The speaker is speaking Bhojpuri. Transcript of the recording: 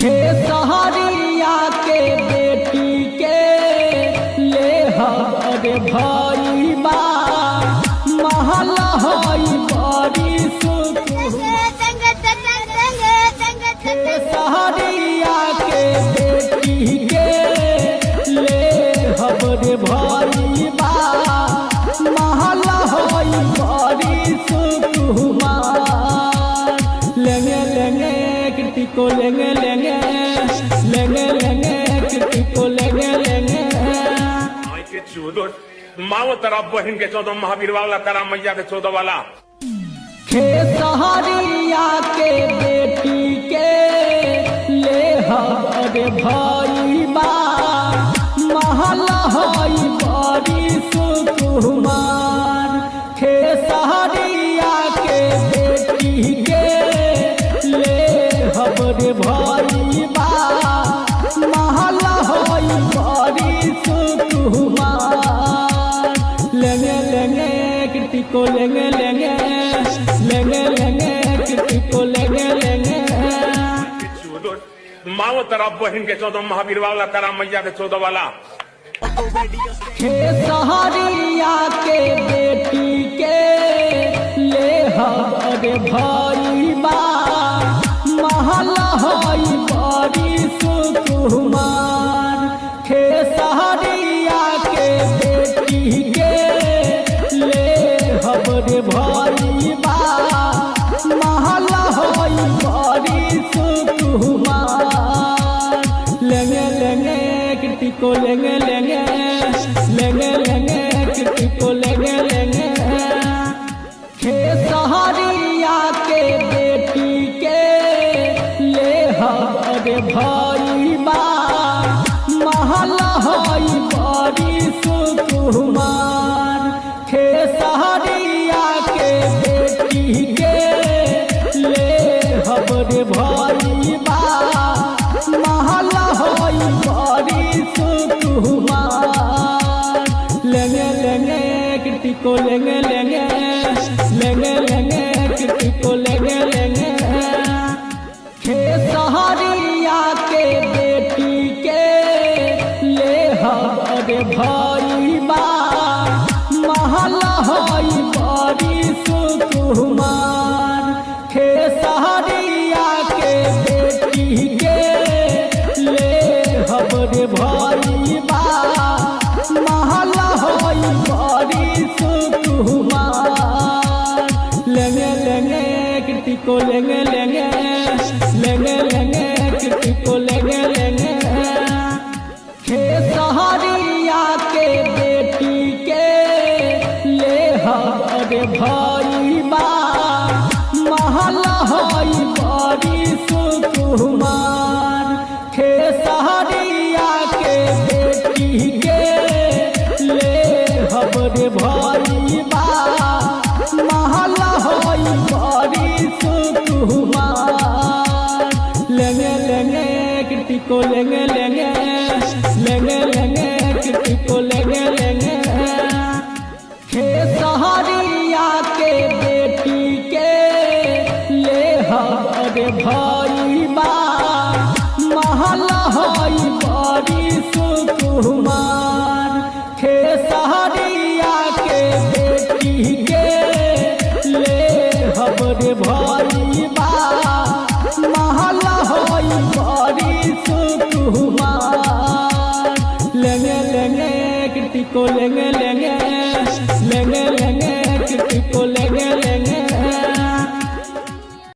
खेसहरिया के बेटी के ले हरे भाई बा महल हई बड़ी खेसहरिया के बेटी के ले हरे भाई बा महल हई बड़ी सुकुमार लेंगे लेंगे कृति को लेंगे लेंगे लेंगे लेंगे कृति को लेंगे लेंगे माओ तेरा बहन के 14 महावीर वाला तेरा मैया के 14 वाला खेसहरिया के बेटी के ले हरे भाई बा महल हई बड़ी सुकुमार खेसहरिया के बेटी के ले हरे भाई बा महल हई बड़ी सुकुमार लेंगे लेंगे कृति को लेंगे लेंगे लेंगे लेंगे कृति को लेंगे लेंगे माओ तेरा बहन के 14 महावीर वाला तेरा मैया के 14 वाला खेसहरिया के बेटी के ले हरे भाई बा महल हई बड़ी सुकुमार खेसहरिया के बेटी के ले हरे भाई बा महल हई बड़ी सुकुमार लेंगे लेंगे कृति को लेंगे लेंगे लेंगे लेंगे कृति को लेंगे लेंगे खेसहरिया के बेटी के ले हरे भाई बा महल हई बड़ी सुकुमार खेसहरिया के बेटी के ले हरे भाई बा महल हई बड़ी सुकुमार लेंगे लेंगे कृति को लेंगे लेंगे लेंगे लेंगे कृति को लेंगे लेंगे खेसहरिया के बेटी के ले हरे भाई बा महल हई बड़ी सुकुमार खेसहरिया के बेटी के ले हरे भाई बा महल हई बड़ी सुकुमार लेंगे लेंगे कृति को लेंगे लेंगे लेंगे लेंगे कृति को लेंगे लेंगे खेसहरिया के बेटी के ले हरे भाई बा महल हई बड़ी सुकुमार खेसहरिया के बेटी के ले हरे भाई बा महल हई बड़ी सुकुमार, लेंगे लेंगे कृति को लेंगे लेंगे लेंगे लेंगे कृति को लेंगे लेंगे खेसहरिया के बेटी के ले हरे भाई बा महल हई बड़ी सुकुमार खेसहरिया के बेटी के ले हरे भाई बा महल हई बड़ी सुकुमार लेंगे लेंगे कृति को लेंगे लेंगे लेंगे लेंगे कृति को लेंगे लेंगे खेसहरिया के बेटी के ले हरे भाई बा महल हई बड़ी सुकुमार खेसहरिया के बेटी के ले हरे भाई बा महल हई बड़ी सुकुमार लेंगे लेंगे कृति को लेंगे लेंगे लेंगे लेंगे कृति को लेंगे लेंगे खेसहरिया के बेटी के ले हरे भाई बा महल हई बड़ी सुकुमार खेसहरिया के बेटी के ले हरे भाई बा महल हई बड़ी सुकुमार लेंगे लेंगे कृति को लेंगे लेंगे लेंगे लेंगे